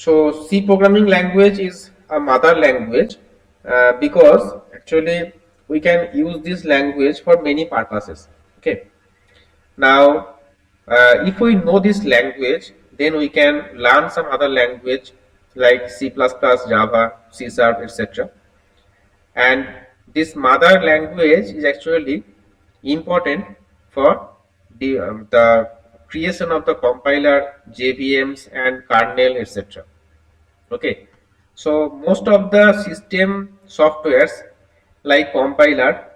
So C programming language is a mother language because actually we can use this language for many purposes. Okay. Now, if we know this language, then we can learn some other language like C++, Java, C Sharp, etc. And this mother language is actually important for the creation of the compiler, JVMs, and kernel, etc. Okay, so most of the system softwares like compiler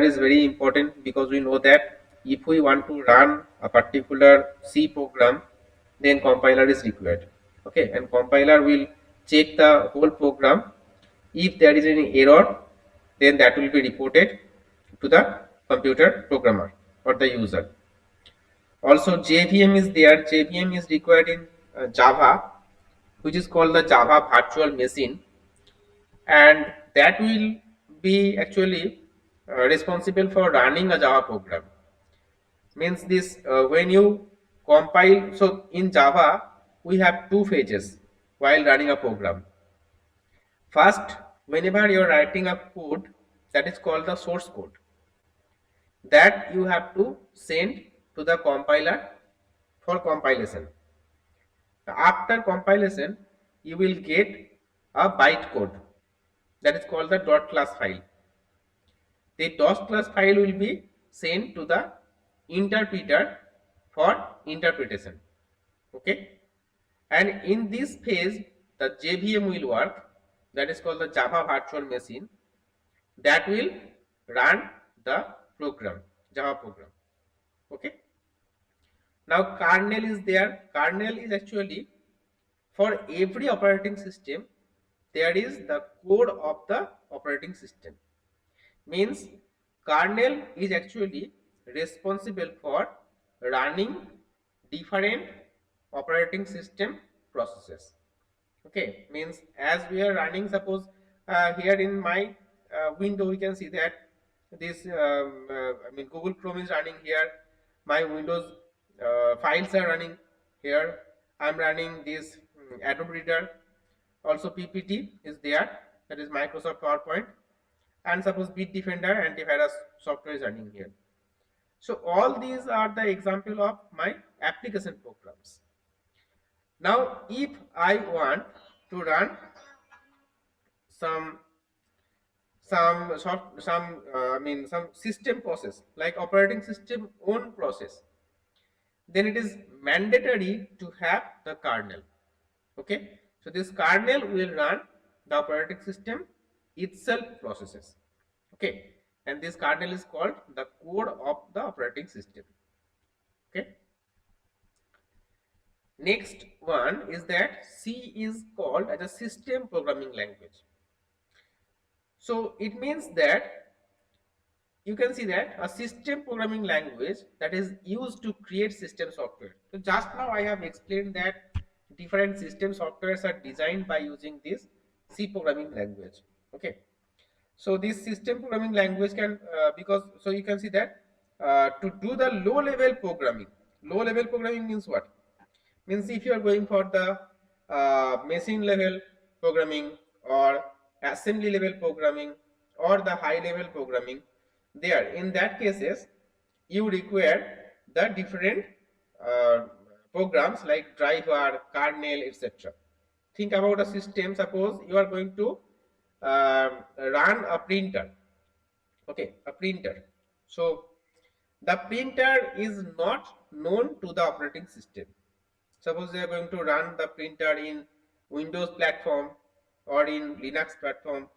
is very important because we know that if we want to run a particular C program, then compiler is required. Okay, and compiler will check the whole program. If there is any error, then that will be reported to the computer programmer or the user. Also, JVM is there. JVM is required in Java, which is called the Java Virtual Machine, and that will be actually responsible for running a Java program. Means this when you compile, so in Java we have two phases while running a program. First, whenever you are writing a code, that is called the source code, that you have to send to the compiler for compilation. After compilation, you will get a bytecode that is called the dot class file. The dot class file will be sent to the interpreter for interpretation. Okay, and in this phase, the JVM will work. That is called the Java Virtual Machine. That will run the program, Java program. Okay. Now kernel is there. Kernel is actually for every operating system. There is the code of the operating system. Means kernel is actually responsible for running different operating system processes. Okay, means as we are running, suppose here in my window we can see that this I mean Google Chrome is running here, my Windows files are running here, I'm running this Adobe Reader, also PPT is there, that is Microsoft PowerPoint, and suppose Bitdefender antivirus software is running here. So all these are the example of my application programs. Now if I want to run some some system process like operating system own process, then it is mandatory to have the kernel. Okay, so this kernel will run the operating system itself processes. Okay, and this kernel is called the code of the operating system. Okay, next one is that C is called as a system programming language. So it means that you can see that a system programming language that is used to create system software. So just now I have explained that different system softwares are designed by using this C programming language. Okay, so this system programming language can because so you can see that to do the low level programming. Low level programming means what? Means if you are going for the machine level programming or assembly level programming or the high level programming, there in that cases you require the different uh, programs like driver, kernel, etc. Think about a system. Suppose you are going to run a printer. Okay, a printer. So the printer is not known to the operating system. Suppose they are going to run the printer in Windows platform or in Linux platform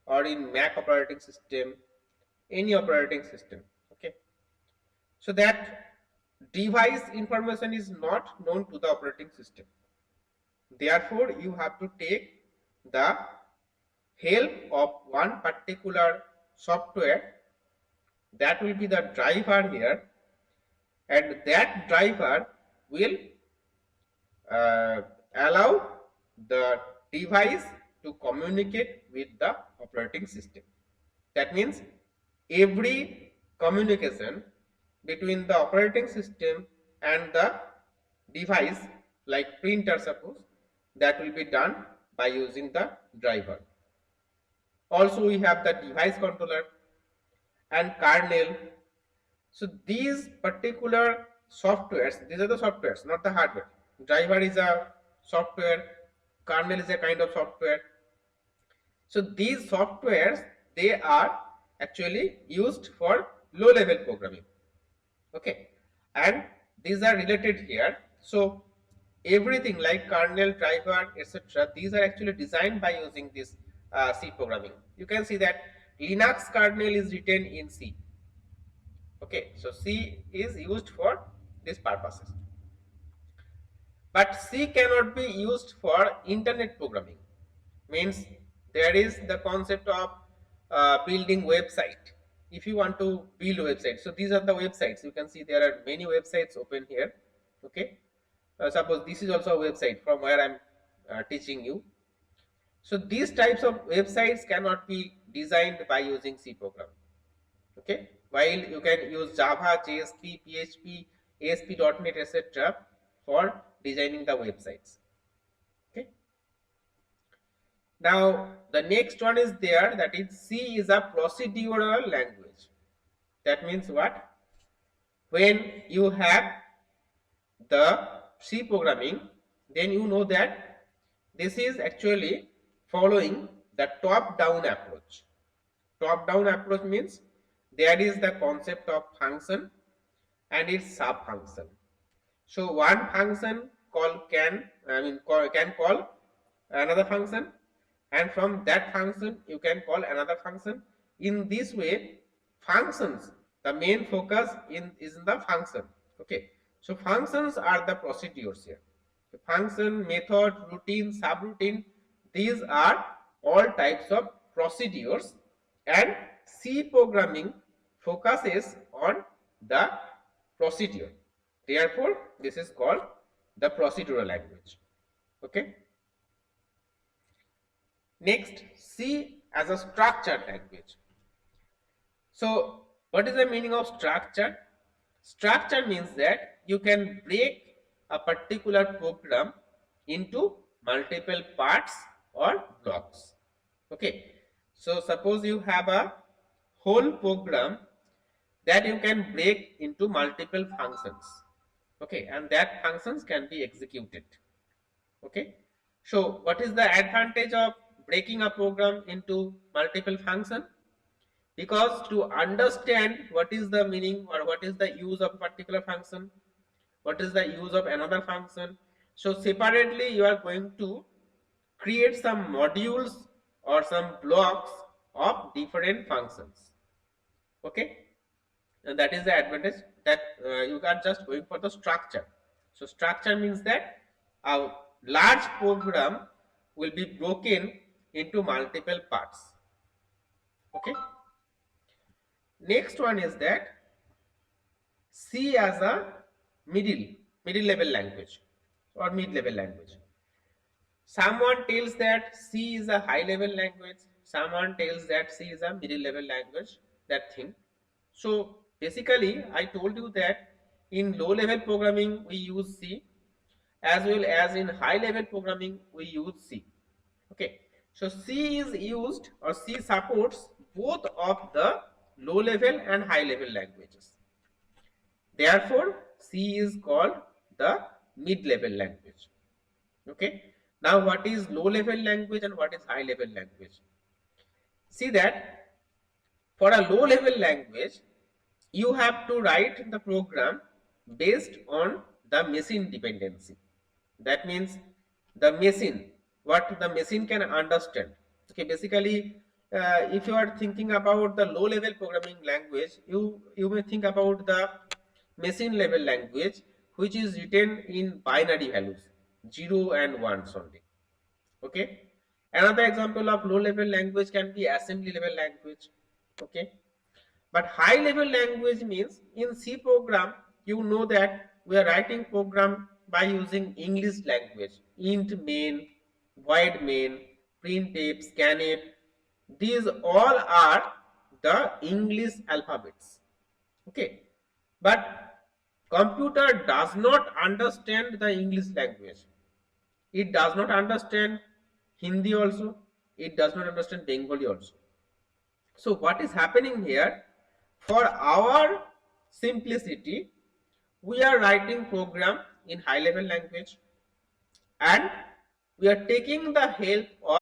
or in Mac operating system, any operating system. Okay, so that device information is not known to the operating system. Therefore, you have to take the help of one particular software, that will be the driver here, and that driver will uh, allow the device to communicate with the operating system. That means every communication between the operating system and the device like printer suppose, that will be done by using the driver. Also, we have the device controller and kernel. So these particular softwares, these are the softwares, not the hardware. Driver is a software, kernel is a kind of software. So these softwares, they are actually used for low level programming. Okay, and these are related here. So everything like kernel, driver, etc., these are actually designed by using this C programming. You can see that Linux kernel is written in C. Okay, so C is used for these purposes. But C cannot be used for internet programming. Means there is the concept of building website. If you want to build website, so these are the websites. You can see there are many websites open here. Okay, suppose this is also a website from where I'm teaching you. So these types of websites cannot be designed by using C program. Okay, while you can use Java, JSP, PHP, ASP.NET, etc. for designing the websites. Okay. Now the next one is there, that is C is a procedural language. That means what? When you have the C programming, then you know that this is actually following the top-down approach. Top-down approach means there is the concept of function and its sub-function. So one function can call another function, and from that function you can call another function. In this way, functions, the main focus is in the function. Okay, so functions are the procedures here. The function, method, routine, subroutine, these are all types of procedures, and C programming focuses on the procedure. Therefore, this is called the procedural language. Okay. Next, C as a structured language. So, what is the meaning of structure? Structure means that you can break a particular program into multiple parts or blocks. Okay. So, suppose you have a whole program that you can break into multiple functions. Okay, and that functions can be executed. Okay, so what is the advantage of breaking a program into multiple function? Because to understand what is the meaning or what is the use of a particular function, what is the use of another function, so separately you are going to create some modules or some blocks of different functions. Okay, and that is the advantage, that you are just going for the structure. So structure means that a large program will be broken into multiple parts. Okay, next one is that C as a middle level language or mid level language. Someone tells that C is a high level language, someone tells that C is a middle level language, that thing. So basically I told you that in low level programming we use C, as well as in high level programming we use C. Okay, so C is used, or C supports both of the low level and high level languages. Therefore C is called the mid level language. Okay, now what is low level language and what is high level language? See that for a low level language, you have to write the program based on the machine dependency. That means the machine, what the machine can understand. Okay, basically, if you are thinking about the low level programming language, you may think about the machine level language, which is written in binary values, 0 and 1s only. Okay, another example of low level language can be assembly level language. Okay, but high level language means in C program, you know that we are writing program by using English language, int main, void main, printf, scanf. These all are the English alphabets. Okay, but computer does not understand the English language. It does not understand Hindi also. It does not understand Bengali also. So what is happening here? For our simplicity, we are writing program in high level language, and we are taking the help